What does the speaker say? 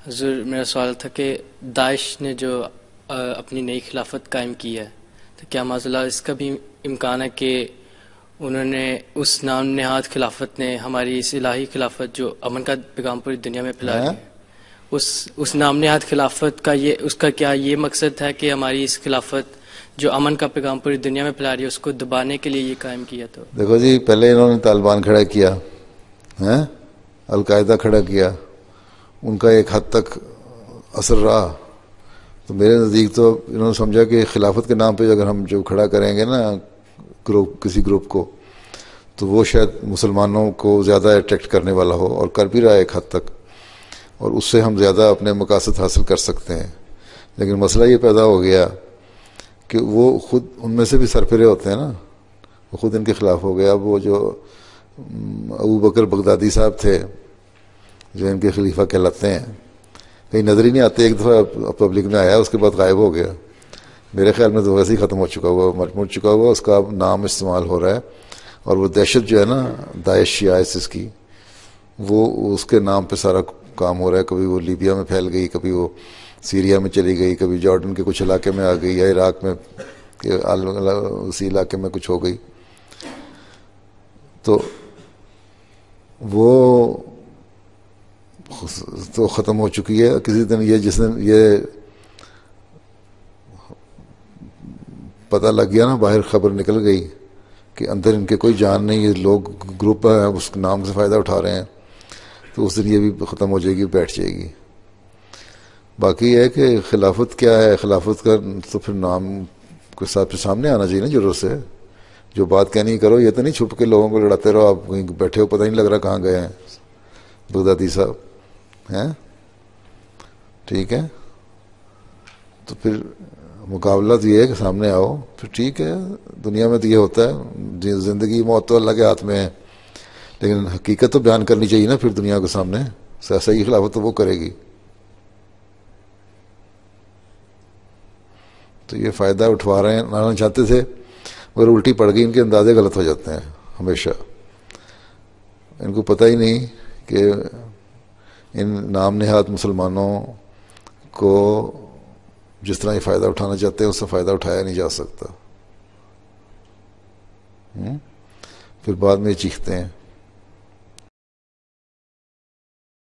حضور میرا سوال تھا کہ داعش نے جو اپنی نئی خلافت قائم کی ہے تو کیا معاذ اللہ اس کا بھی امکان ہے کہ انہوں نے اس نام نہاد خلافت نے ہماری اس الہی خلافت جو امن کا پیغام پوری دنیا میں پھیلا رہی ہے اس نام نہاد خلافت کا اس کا کیا یہ مقصد ہے کہ ہماری اس خلافت جو امن کا پیغام پوری دنیا میں پھیلا رہی ہے اس کو دبانے کے لیے یہ قائم کیا؟ تو دیکھو جی، پہلے انہوں نے طالبان کھڑا کیا، القاعدہ کھڑا کیا، ان کا ایک حد تک اثر رہا. تو میرے نزدیک تو انہوں نے سمجھا کہ خلافت کے نام پہ اگر ہم جو کھڑا کریں گے نا کسی گروپ کو، تو وہ شاید مسلمانوں کو زیادہ اٹریکٹ کرنے والا ہو، اور کر بھی رہا ہے ایک حد تک، اور اس سے ہم زیادہ اپنے مقاصد حاصل کر سکتے ہیں. لیکن مسئلہ یہ پیدا ہو گیا کہ وہ خود ان میں سے بھی سرفرے ہوتے ہیں نا، وہ خود ان کے خلاف ہو گیا. اب وہ جو ابو بکر بغدادی صاحب تھے جو ان کے خلیفہ کہلاتے ہیں، کہیں نظر ہی نہیں آتے، ایک دفعہ پبلک میں آیا اس کے بعد غائب ہو گیا. میرے خیال میں تو ویسے ہی ختم ہو چکا ہوا، مر چکا ہوا، اس کا نام استعمال ہو رہا ہے. اور وہ دہشت جو ہے نا داعش یا ISIS کی، وہ اس کے نام پہ سارا کام ہو رہا ہے. کبھی وہ لیبیا میں پھیل گئی، کبھی وہ سیریا میں چلی گئی، کبھی جارڈن کے کچھ علاقے میں آ گئی، یا عراق میں اسی علاقے میں کچھ ہو گئی. تو وہ تو ختم ہو چکی ہے. کسی دن یہ جس دن یہ پتہ لگ گیا نا، باہر خبر نکل گئی کہ اندر ان کے کوئی جان نہیں، یہ لوگ گروپ ہیں اس نام سے فائدہ اٹھا رہے ہیں، تو اس دن یہ بھی ختم ہو جائے گی، بیٹھ جائے گی. باقی یہ ہے کہ خلافت کیا ہے، خلافت کا تو پھر نام کے ساتھ سامنے آنا چاہیے نا ضرورت سے. جو بات کہنی کرو، یہ تو نہیں چھپ کے لوگوں کو لڑاتے رہو، آپ کہیں بیٹھے ہو پتہ نہیں لگ رہا کہاں گئے ہیں بغدادی صاحب ہیں. ٹھیک ہے، تو پھر مقابلہ تو یہ ہے کہ سامنے آؤ، پھر ٹھیک ہے. دنیا میں تو یہ ہوتا ہے، زندگی موت تو اللہ کے ہاتھ میں ہے، لیکن حقیقت تو بیان کرنی چاہیے نا پھر دنیا کے سامنے. صحیح خلافت تو وہ کرے گی. تو یہ فائدہ اٹھوا رہے ہیں، لانا چاہتے تھے مگر الٹی پڑ گئی. ان کے اندازے غلط ہو جاتے ہیں ہمیشہ. ان کو پتہ ہی نہیں کہ ان نام نہاد مسلمانوں کو جس طرح یہ فائدہ اٹھانا چاہتے ہیں اس سے فائدہ اٹھایا نہیں جا سکتا. پھر بعد میں چیختے ہیں.